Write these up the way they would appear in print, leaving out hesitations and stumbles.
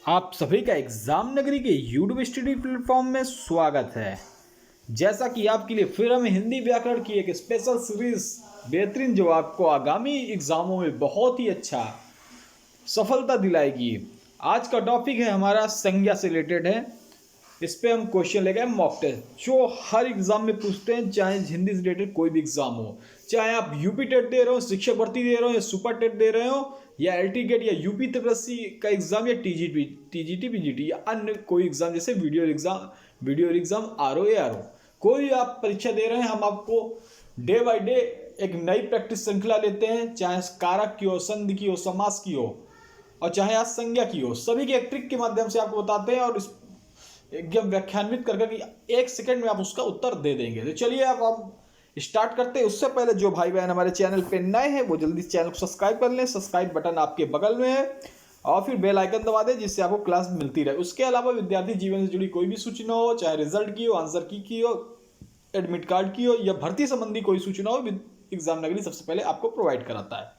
आप सभी का एग्जाम नगरी के यूट्यूब स्टडी प्लेटफॉर्म में स्वागत है। जैसा कि आपके लिए फिर हम हिंदी व्याकरण की एक स्पेशल सीरीज बेहतरीन जो आपको आगामी एग्जामों में बहुत ही अच्छा सफलता दिलाएगी। आज का टॉपिक है हमारा संज्ञा से रिलेटेड है। इस पे हम क्वेश्चन लेके मॉक टेस्ट जो हर एग्जाम में पूछते हैं, चाहे हिंदी से रिलेटेड कोई भी एग्जाम हो, चाहे आप यूपी टेट दे रहे हो, शिक्षक भर्ती दे रहे हो, या सुपर टेट दे रहे हो, या एलटी गेट, या यूपी त्रिपसी का एग्जाम, या टीजीटी पीजीटी, या अन्य कोई एग्जाम जैसे वीडियो एग्जाम आरओ या आरओ, कोई आप परीक्षा दे रहे हैं, हम आपको डे बाय डे एक नई प्रैक्टिस श्रृंखला लेते हैं, चाहे कारक की हो, संधि की हो, समास की हो, और चाहे आज संज्ञा की हो, सभी के एक ट्रिक के माध्यम से आपको बताते हैं और एकदम व्याख्यान्वित करके कि 1 सेकंड में आप उसका उत्तर दे देंगे। तो चलिए अब हम स्टार्ट करते हैं। उससे पहले जो भाई बहन हमारे चैनल पे नए हैं वो जल्दी चैनल को सब्सक्राइब कर लें। सब्सक्राइब बटन आपके बगल में है और फिर बेल आइकन दबा दें जिससे आपको क्लास मिलती रहे। उसके अलावा विद्यार्थी जीवन से जुड़ी कोई भी सूचना हो, चाहे रिजल्ट की हो, आंसर की हो, एडमिट कार्ड की हो, या भर्ती संबंधी कोई सूचना हो, एग्जाम नगरी सबसे पहले आपको प्रोवाइड कराता है।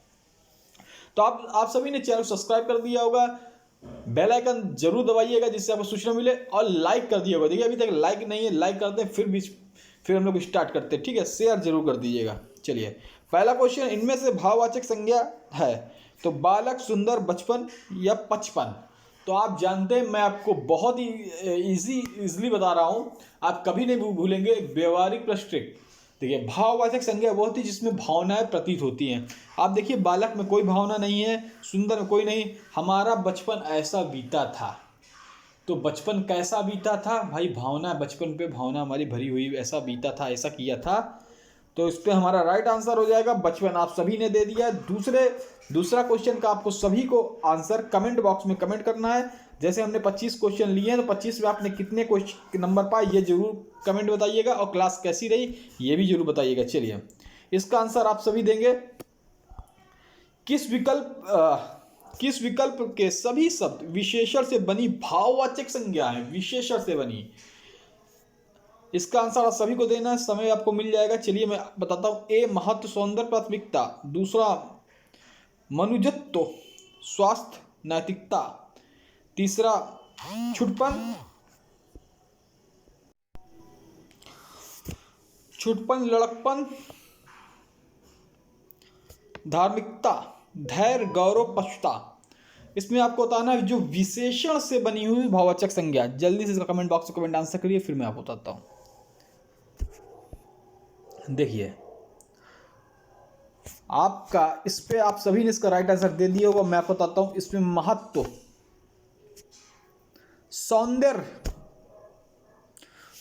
तो आप सभी ने चैनल सब्सक्राइब कर दिया होगा, बेल आइकन जरूर दबाइएगा जिससे आपको सूचना मिले, और लाइक कर दिया होगा। देखिए अभी तक लाइक नहीं है, लाइक करते हैं फिर हम लोग स्टार्ट करते हैं, ठीक है। शेयर जरूर कर दीजिएगा। चलिए पहला क्वेश्चन, इनमें से भाववाचक संज्ञा है तो बालक, सुंदर, बचपन या 55। तो आप जानते हैं मैं आपको बहुत ही इजीली बता रहा हूँ, आप कभी नहीं भूलेंगे। व्यवहारिक प्रश्न। देखिए भाववाचक संज्ञा वो होती है जिसमें भावनाएं प्रतीत होती हैं। आप देखिए बालक में कोई भावना नहीं है, सुंदर में कोई नहीं। हमारा बचपन ऐसा बीता था, तो बचपन कैसा बीता था भाई, भावना, बचपन पे भावना हमारी भरी हुई, ऐसा बीता था, ऐसा किया था। तो इस पे हमारा राइट आंसर हो जाएगा बचपन। आप सभी ने दे दिया। दूसरा क्वेश्चन का आपको सभी को आंसर कमेंट बॉक्स में कमेंट करना है। जैसे हमने 25 क्वेश्चन लिए हैं तो 25 में आपने कितने क्वेश्चन नंबर पाए ये जरूर कमेंट बताइएगा, और क्लास कैसी रही ये भी जरूर बताइएगा। चलिए इसका आंसर आप सभी देंगे। किस विकल्प के सभी शब्द विशेषण से बनी भाववाचक संज्ञा है, विशेषण से बनी। इसका आंसर आप सभी को देना है, समय आपको मिल जाएगा। चलिए मैं बताता हूं। ए महत्व, सौंदर्य, प्राथमिकता। दूसरा मनुजत्व, स्वास्थ्य, नैतिकता। तीसरा छुटपन, लड़कपन, धार्मिकता, धैर्य, गौरव, पशुता। इसमें आपको बताना है जो विशेषण से बनी हुई भाववाचक संज्ञा। जल्दी से कमेंट बॉक्स में कमेंट आंसर करिए, फिर मैं आपको बताता हूं। देखिए आपका इस पे आप सभी ने इसका राइट आंसर दे दिया होगा। मैं आपको बताता हूं। इसमें महत्व, सौंदर्य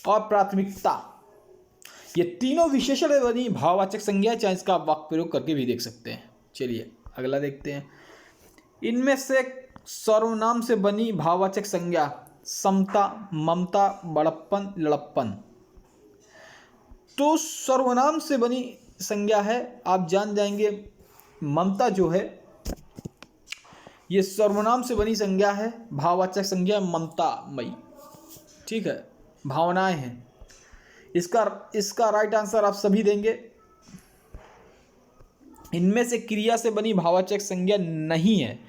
और प्राथमिकता, ये तीनों विशेषण से बनी भाववाचक संज्ञा, चाहे इसका आप वाक्य प्रयोग करके भी देख सकते हैं। चलिए अगला देखते हैं। इनमें से सर्वनाम से बनी भाववाचक संज्ञा, समता, ममता, बड़प्पन, लड़प्पन। तो सर्वनाम से बनी संज्ञा है, आप जान जाएंगे ममता जो है ये सर्वनाम से बनी संज्ञा है। भाववाचक संज्ञा ममतामयी, ठीक है, भावनाएं हैं। इसका राइट आंसर आप सभी देंगे। इनमें से क्रिया से बनी भाववाचक संज्ञा नहीं है,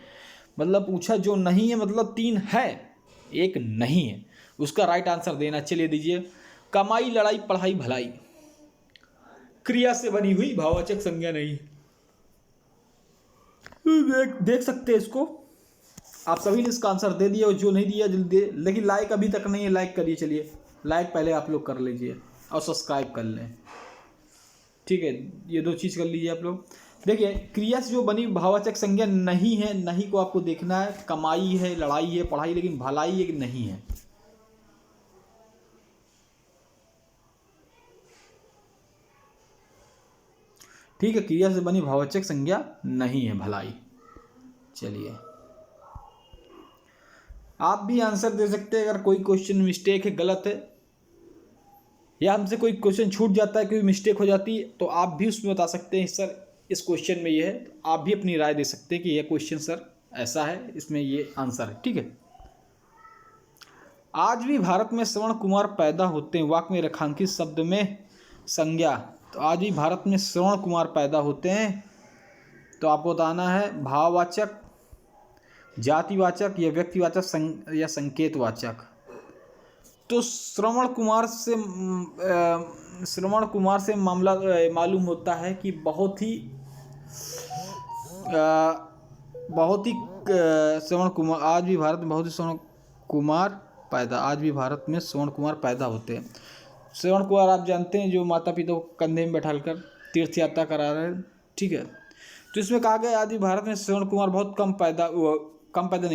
मतलब पूछा जो नहीं है, मतलब 3 है, एक नहीं है। उसका राइट आंसर देना। चलिए दीजिए। कमाई, लड़ाई, पढ़ाई, भलाई, क्रिया से बनी हुई भाववाचक संज्ञा नहीं। देख सकते हैं इसको। आप सभी ने इसका आंसर दे दिया, और जो नहीं दिया जल्दी दे। लेकिन लाइक अभी तक नहीं है, लाइक करिए। चलिए लाइक पहले आप लोग कर लीजिए और सब्सक्राइब कर लें, ठीक है। ये 2 चीज़ कर लीजिए आप लोग। देखिए क्रिया से जो बनी भाववाचक संज्ञा नहीं है, नहीं को आपको देखना है। कमाई है, लड़ाई है, पढ़ाई, लेकिन भलाई है कि नहीं है। ठीक है, क्रिया से बनी भाववाचक संज्ञा नहीं है, भलाई। चलिए आप भी आंसर दे सकते हैं। अगर कोई क्वेश्चन मिस्टेक है, गलत है, या हमसे कोई क्वेश्चन छूट जाता है, कोई मिस्टेक हो जाती है, तो आप भी उसमें बता सकते हैं सर इस क्वेश्चन में ये है। तो आप भी अपनी राय दे सकते हैं कि यह क्वेश्चन सर ऐसा है, इसमें ये आंसर है, ठीक है। आज भी भारत में श्रवण कुमार पैदा होते हैं, वाक्य में रेखांकित शब्द में संज्ञा। तो आज भी भारत में श्रवण कुमार पैदा होते हैं, तो आपको बताना है भाववाचक जातिवाचक या व्यक्तिवाचक या संकेतवाचक। तो श्रवण कुमार से मामला मालूम होता है कि बहुत ही श्रवण कुमार आज भी भारत में बहुत ही आज भी भारत में श्रवण कुमार पैदा होते हैं। श्रवण कुमार आप जानते हैं जो माता पिता को कंधे में बैठाकर तीर्थ यात्रा करा रहे हैं, ठीक है। तो इसमें कहा गया आज भी भारत में श्रवण कुमार बहुत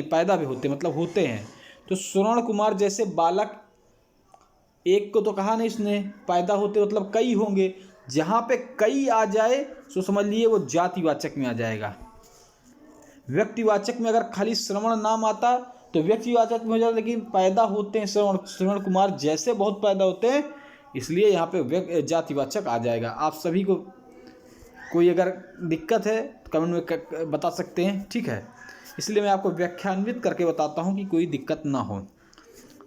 पैदा भी होते, मतलब होते हैं। तो श्रवण कुमार जैसे बालक एक को तो कहा नहीं इसने, पैदा होते मतलब कई होंगे। जहाँ पे कई आ जाए तो समझ लिए वो जातिवाचक में आ जाएगा। व्यक्तिवाचक में अगर खाली श्रवण नाम आता तो व्यक्तिवाचक में हो जाता, लेकिन पैदा होते हैं श्रवण कुमार जैसे बहुत पैदा होते हैं, इसलिए यहाँ पे जातिवाचक आ जाएगा। आप सभी को कोई अगर दिक्कत है तो कमेंट में बता सकते हैं, ठीक है। इसलिए मैं आपको व्याख्यान्वित करके बताता हूँ कि कोई दिक्कत ना हो।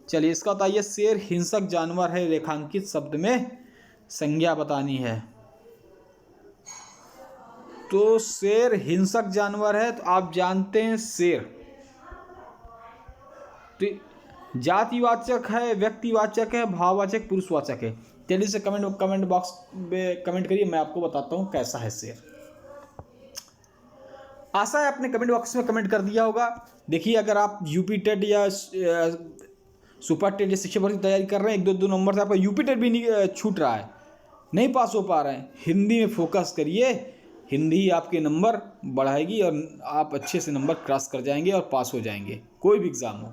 चलिए इसका बताइए, शेर हिंसक जानवर है, रेखांकित शब्द में संज्ञा बतानी है। तो शेर हिंसक जानवर है, तो आप जानते हैं शेर तो जातिवाचक है, व्यक्तिवाचक है, भाववाचक, पुरुषवाचक है। जल्दी से कमेंट बॉक्स में कमेंट करिए, मैं आपको बताता हूँ कैसा है शेर। आशा है आपने कमेंट बॉक्स में कमेंट कर दिया होगा। देखिए अगर आप यूपी टेट या सुपर टेट या शिक्षक भर्ती तैयारी कर रहे हैं, 1-2 नंबर से आपका यूपी टेट भी नहीं छूट रहा है, नहीं पास हो पा रहे हैं, हिंदी में फोकस करिए। हिंदी आपके नंबर बढ़ाएगी और आप अच्छे से नंबर क्रॉस कर जाएंगे और पास हो जाएंगे, कोई भी एग्ज़ाम हो,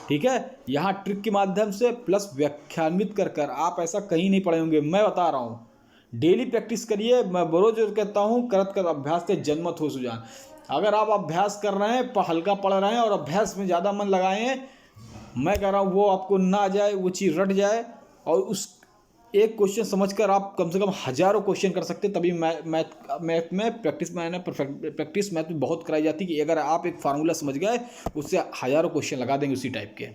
ठीक है। यहाँ ट्रिक के माध्यम से प्लस व्याख्यान्वित कर आप ऐसा कहीं नहीं पढ़े होंगे, मैं बता रहा हूँ। डेली प्रैक्टिस करिए, मैं बरोज कहता हूँ, करत कर अभ्यास से जन्मत हो सुजान। अगर आप अभ्यास कर रहे हैं, हल्का पढ़ रहे हैं और अभ्यास में ज़्यादा मन लगाए हैं, मैं कह रहा हूँ वो आपको ना आ जाए, वो चीज़ रट जाए और उस एक क्वेश्चन समझकर आप कम से कम हज़ारों क्वेश्चन कर सकते। तभी मैथ में प्रैक्टिस मैथ में बहुत कराई जाती कि अगर आप एक फार्मूला समझ गए उससे हज़ारों क्वेश्चन लगा देंगे उसी टाइप के।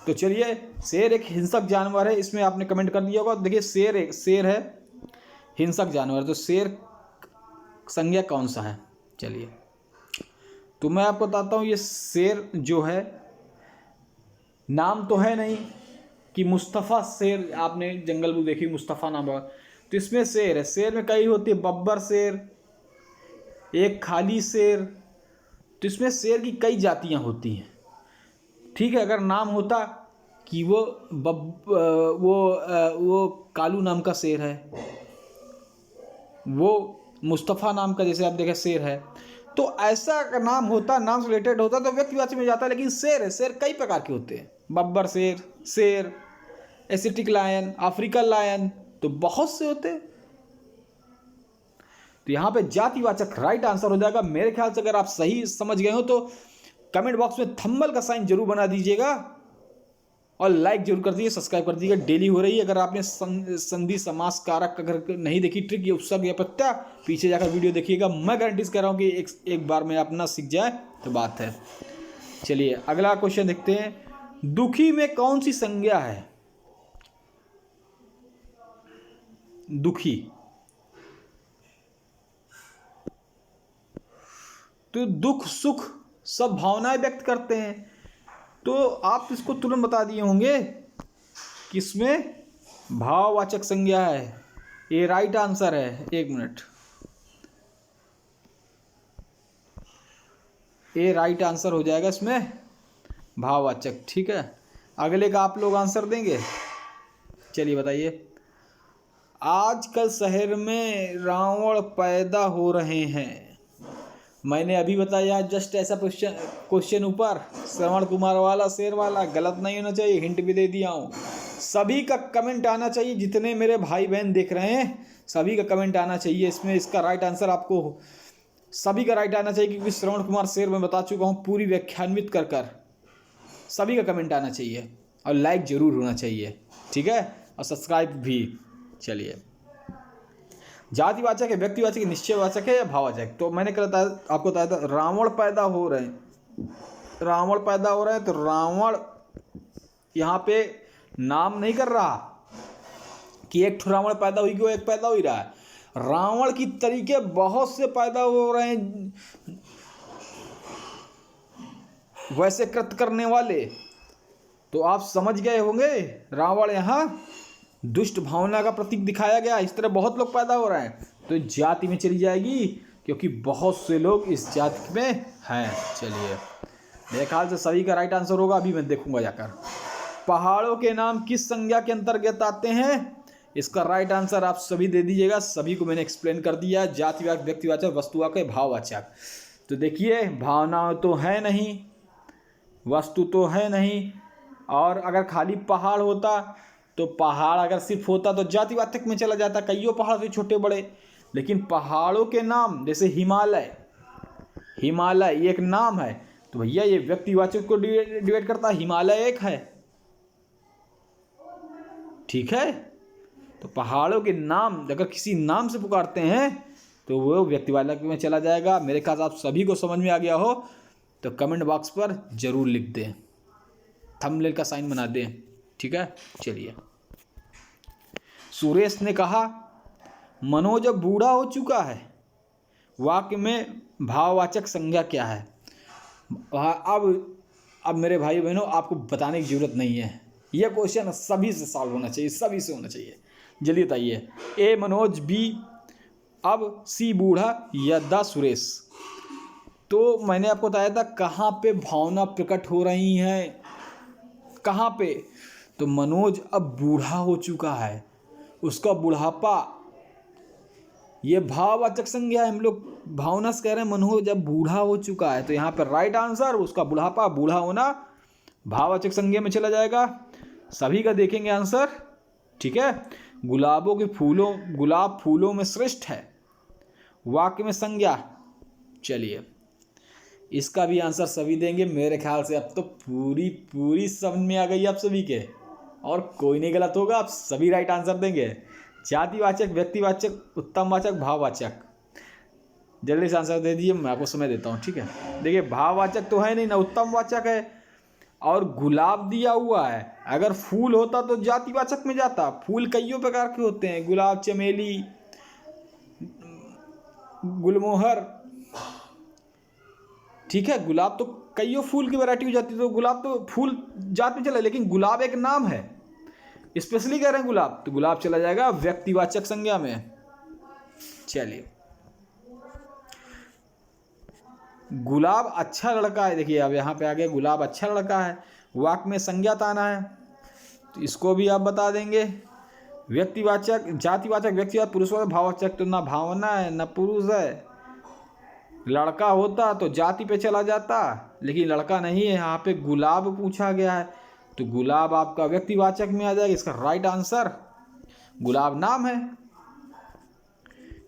तो चलिए, शेर एक हिंसक जानवर है, इसमें आपने कमेंट कर दिया होगा। देखिए शेर है हिंसक जानवर, तो शेर संज्ञा कौन सा है, चलिए तो मैं आपको बताता हूँ। ये शेर जो है, नाम तो है नहीं कि मुस्तफ़ा शेर, आपने जंगल बुक देखी मुस्तफ़ा नाम है, तो इसमें शेर है। शेर में कई होती है, बब्बर शेर, एक खाली शेर, तो इसमें शेर की कई जातियां होती हैं, ठीक है। अगर नाम होता कि वो कालू नाम का शेर है, वो मुस्तफ़ा नाम का जैसे आप देखें शेर है, तो ऐसा अगर नाम होता, नाम से रिलेटेड होता तो व्यक्तिवाचक में जाता। लेकिन शेर है, शेर कई प्रकार के होते हैं, बब्बर शेर, एशियाटिक लायन, अफ्रीकन लायन, तो बहुत से होते हैं। तो यहाँ पे जातिवाचक राइट आंसर हो जाएगा मेरे ख्याल से। अगर आप सही समझ गए हो तो कमेंट बॉक्स में थंबनेल का साइन जरूर बना दीजिएगा और लाइक जरूर कर दीजिए, सब्सक्राइब कर दीजिएगा। डेली हो रही है। अगर आपने संधि समास कारक अगर नहीं देखी ट्रिक, ये उपसर्ग या प्रत्यय, पीछे जाकर वीडियो देखिएगा। मैं गारंटीज कर रहा हूँ कि एक बार में अपना सीख जाए तो बात है। चलिए अगला क्वेश्चन देखते हैं। दुखी में कौन सी संज्ञा है? दुखी, तो दुख सुख सब भावनाएं व्यक्त करते हैं, तो आप इसको तुरंत बता दिए होंगे कि इसमें भाववाचक संज्ञा है। ये राइट आंसर है। एक मिनट, ये राइट आंसर हो जाएगा इसमें भाववाचक, ठीक है। अगले का आप लोग आंसर देंगे। चलिए बताइए। आजकल शहर में रावण पैदा हो रहे हैं। मैंने अभी बताया जस्ट ऐसा क्वेश्चन ऊपर, श्रवण कुमार वाला, शेर वाला, गलत नहीं होना चाहिए। हिंट भी दे दिया हूँ। सभी का कमेंट आना चाहिए, जितने मेरे भाई बहन देख रहे हैं सभी का कमेंट आना चाहिए इसमें। इसका राइट आंसर आपको सभी का राइट आना चाहिए, क्योंकि श्रवण कुमार शेर मैं बता चुका हूँ पूरी व्याख्यान्वित कर सभी का कमेंट आना चाहिए और लाइक जरूर होना चाहिए, ठीक है, और सब्सक्राइब भी। चलिए, जातिवाचक है, व्यक्तिवाचक है, निश्चयवाचक है या भाववाचक? तो मैंने आपको बताया था रावण पैदा हो रहे हैं। रावण पैदा हो रहे हैं, तो रावण यहाँ पे नाम नहीं कर रहा कि एक रावण पैदा हुई क्यों, एक पैदा हो ही रहा है। रावण की तरीके बहुत से पैदा हो रहे हैं। वैसे कृत्य करने वाले। तो आप समझ गए होंगे, रावण यहाँ दुष्ट भावना का प्रतीक दिखाया गया। इस तरह बहुत लोग पैदा हो रहे हैं, तो जाति में चली जाएगी, क्योंकि बहुत से लोग इस जाति में हैं। चलिए, मेरे ख्याल से सभी का राइट आंसर होगा, अभी मैं देखूंगा जाकर। पहाड़ों के नाम किस संज्ञा के अंतर्गत आते हैं? इसका राइट आंसर आप सभी दे दीजिएगा। सभी को मैंने एक्सप्लेन कर दिया। जातिवाचक, व्यक्तिवाचक, वस्तुवाचक, भाववाचक। तो देखिए, भावना तो है नहीं, वस्तु तो है नहीं, और अगर खाली पहाड़ होता तो पहाड़ अगर सिर्फ होता तो जातिवाचक में चला जाता, कईयों पहाड़ थे छोटे बड़े। लेकिन पहाड़ों के नाम जैसे हिमालय, हिमालय एक नाम है, तो भैया ये व्यक्तिवाचक को डिवाइड करता है, हिमालय एक है। ठीक है, तो पहाड़ों के नाम अगर किसी नाम से पुकारते हैं तो वो व्यक्तिवाचक में चला जाएगा। मेरे ख्याल से आप सभी को समझ में आ गया हो तो कमेंट बॉक्स पर जरूर लिख दें, थंबनेल का साइन बना दें। ठीक है, चलिए। सुरेश ने कहा, मनोज अब बूढ़ा हो चुका है, वाक्य में भाववाचक संज्ञा क्या है? अब मेरे भाई बहनों, आपको बताने की जरूरत नहीं है, यह क्वेश्चन सभी से सॉल्व होना चाहिए, सभी से होना चाहिए। जल्दी बताइए। ए मनोज, बी अब, सी बूढ़ा, या द सुरेश। तो मैंने आपको बताया था कहाँ पे भावना प्रकट हो रही हैं, कहाँ पे? तो मनोज अब बूढ़ा हो चुका है, उसका बुढ़ापा, ये भाववाचक संज्ञा है। हम लोग भावना से कह रहे हैं मनोज अब बूढ़ा हो चुका है, तो यहाँ पर राइट आंसर उसका बुढ़ापा, बूढ़ा होना भाववाचक संज्ञा में चला जाएगा। सभी का देखेंगे आंसर। ठीक है, गुलाबों के फूलों, गुलाब फूलों में श्रेष्ठ है, वाक्य में संज्ञा। चलिए, इसका भी आंसर सभी देंगे। मेरे ख्याल से अब तो पूरी समझ में आ गई आप सभी के, और कोई नहीं गलत होगा, आप सभी राइट आंसर देंगे। जातिवाचक, व्यक्तिवाचक, उत्तमवाचक, भाववाचक। जल्दी से आंसर दे दीजिए, मैं आपको समय देता हूँ। ठीक है, देखिए, भाववाचक तो है नहीं ना, उत्तमवाचक है, और गुलाब दिया हुआ है। अगर फूल होता तो जातिवाचक में जाता। फूल कईयों प्रकार के होते हैं, गुलाब, चमेली, गुलमोहर। ठीक है, गुलाब तो कईयों फूल की वैरायटी हो जाती है, तो गुलाब तो फूल जात में चला, लेकिन गुलाब एक नाम है, स्पेशली कह रहे हैं गुलाब, तो गुलाब चला जाएगा व्यक्तिवाचक संज्ञा में। चलिए, गुलाब अच्छा लड़का है। देखिए, अब यहाँ पे आ गया, गुलाब अच्छा लड़का है, वाक्य में संज्ञात आना है, तो इसको भी आप बता देंगे। व्यक्तिवाचक, जातिवाचक, व्यक्तिवाचक, पुरुषवाचक, भाववाचक, तो ना भावना है ना पुरुष है। लड़का होता तो जाति पे चला जाता, लेकिन लड़का नहीं है, यहाँ पे गुलाब पूछा गया है, तो गुलाब आपका व्यक्तिवाचक में आ जाएगा। इसका राइट आंसर गुलाब नाम है।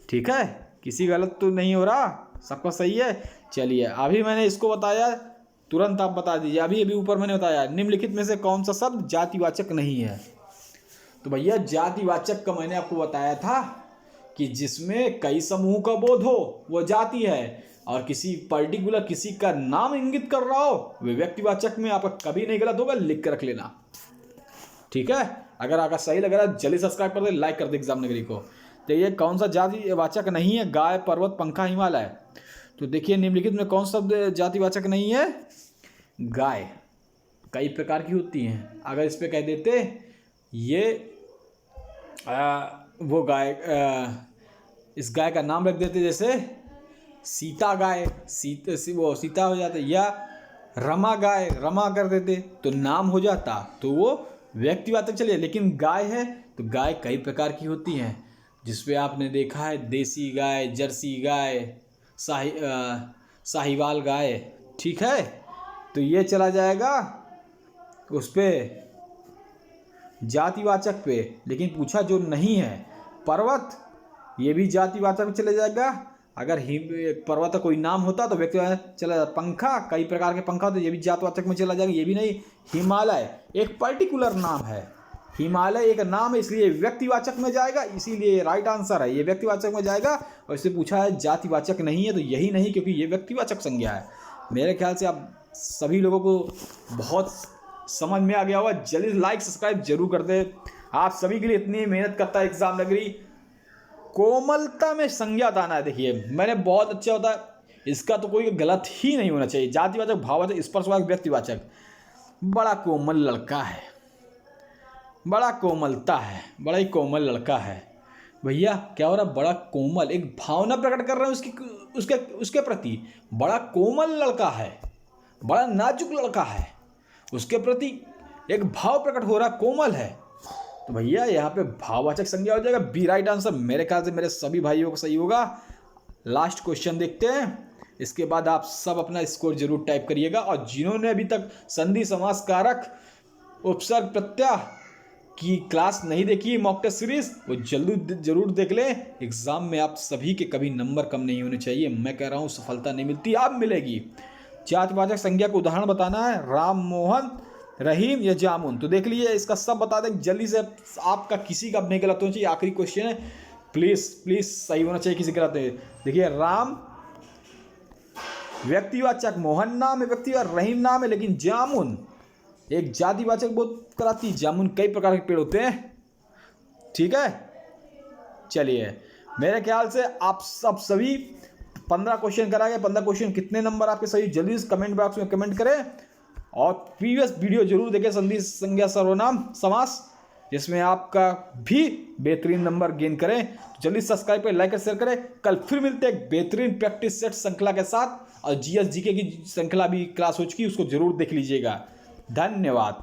ठीक है, किसी गलत तो नहीं हो रहा, सबका सही है। चलिए, अभी मैंने इसको बताया, तुरंत आप बता दीजिए। अभी ऊपर मैंने बताया, निम्नलिखित में से कौन सा शब्द जातिवाचक नहीं है? तो भैया, जातिवाचक का मैंने आपको बताया था कि जिसमें कई समूह का बोध हो वो जाति है, और किसी पर्टिकुलर किसी का नाम इंगित कर रहा हो वे व्यक्तिवाचक में। आपका कभी नहीं गलत होगा, लिख कर रख लेना। ठीक है, अगर आपका सही लग रहा है जल्दी सब्सक्राइब कर दे, लाइक कर दे एग्जाम नगरी को। तो ये कौन सा जातिवाचक नहीं है? गाय, पर्वत, पंखा, हिमालय। तो देखिए, निम्नलिखित में कौन सा शब्द जातिवाचक नहीं है? गाय कई प्रकार की होती हैं। अगर इस पे कह देते ये वो गाय, इस गाय का नाम रख देते, जैसे सीता गाय, वो सीता हो जाता, या रमा गाय, रमा कर देते तो नाम हो जाता, तो वो व्यक्तिवाचक चलिए। लेकिन गाय है तो गाय कई प्रकार की होती हैं, जिसपे आपने देखा है देसी गाय, जर्सी गाय, साहिवाल गाय। ठीक है, तो ये चला जाएगा उस पे जातिवाचक पे। लेकिन पूछा जो नहीं है, पर्वत, ये भी जातिवाचक में चले जाएगा। अगर पर्वत का कोई नाम होता तो व्यक्तिवाचक चला जाता। पंखा, कई प्रकार के पंखा, तो ये भी जातिवाचक में चला जाएगा। ये भी नहीं। हिमालय एक पर्टिकुलर नाम है, हिमालय एक नाम है, इसलिए व्यक्तिवाचक में जाएगा, इसीलिए राइट आंसर है, ये व्यक्तिवाचक में जाएगा। और इससे पूछा है जातिवाचक नहीं है, तो यही नहीं, क्योंकि ये व्यक्तिवाचक संज्ञा है। मेरे ख्याल से आप सभी लोगों को बहुत समझ में आ गया होगा। जल्दी लाइक सब्सक्राइब जरूर कर दे। आप सभी के लिए इतनी मेहनत करता है एग्जाम नगरी। कोमलता में संज्ञात आना है। देखिए, मैंने बहुत अच्छा होता है, इसका तो कोई गलत ही नहीं होना चाहिए। जातिवाचक, भाववाचक, स्पर्शवाचक, व्यक्तिवाचक। बड़ा कोमल लड़का है, बड़ा कोमलता है, बड़ा ही कोमल लड़का है। भैया क्या हो रहा है? बड़ा कोमल, एक भावना प्रकट कर रहे हैं उसके उसके प्रति। बड़ा कोमल लड़का है, बड़ा नाजुक लड़का है, उसके प्रति एक भाव प्रकट हो रहा, कोमल है। तो भैया यहाँ पे भाववाचक संज्ञा हो जाएगा। बी राइट आंसर मेरे ख्याल से मेरे सभी भाइयों को सही होगा। लास्ट क्वेश्चन देखते हैं, इसके बाद आप सब अपना स्कोर जरूर टाइप करिएगा। और जिन्होंने अभी तक संधि, समास, कारक, उपसर्ग, प्रत्यय की क्लास नहीं देखी मॉक टेस्ट सीरीज, वो जल्दी जरूर देख लें। एग्जाम में आप सभी के कभी नंबर कम नहीं होने चाहिए। मैं कह रहा हूँ सफलता नहीं मिलती, अब मिलेगी। जातिवाचक संज्ञा को उदाहरण बताना है, राम, मोहन, रहीम या जामुन। तो देख लीजिए, इसका सब बता दें जल्दी से। आपका किसी का नहीं गलत होना चाहिए। आखिरी क्वेश्चन है, प्लीज प्लीज सही होना चाहिए, किसी गलत नहीं। देखिए, राम व्यक्तिवाचक, मोहन नाम है व्यक्तिवाचक, रहीम नाम है, लेकिन जामुन एक जातिवाचक बोध कराती। जामुन कई प्रकार के पेड़ होते हैं, ठीक है। चलिए, मेरे ख्याल से आप सब सभी 15 क्वेश्चन करा गए। 15 क्वेश्चन कितने नंबर आपके सही, जल्दी से कमेंट बॉक्स में कमेंट करें। और प्रीवियस वीडियो जरूर देखें, संधि, संज्ञा, सर्वनाम, समास, जिसमें आपका भी बेहतरीन नंबर गेन करें। तो जल्दी सब्सक्राइब करें, लाइक और शेयर करें। कल फिर मिलते हैं एक बेहतरीन प्रैक्टिस सेट श्रृंखला के साथ। और जीएस जीके की श्रृंखला भी क्लास हो चुकी है, उसको जरूर देख लीजिएगा। धन्यवाद।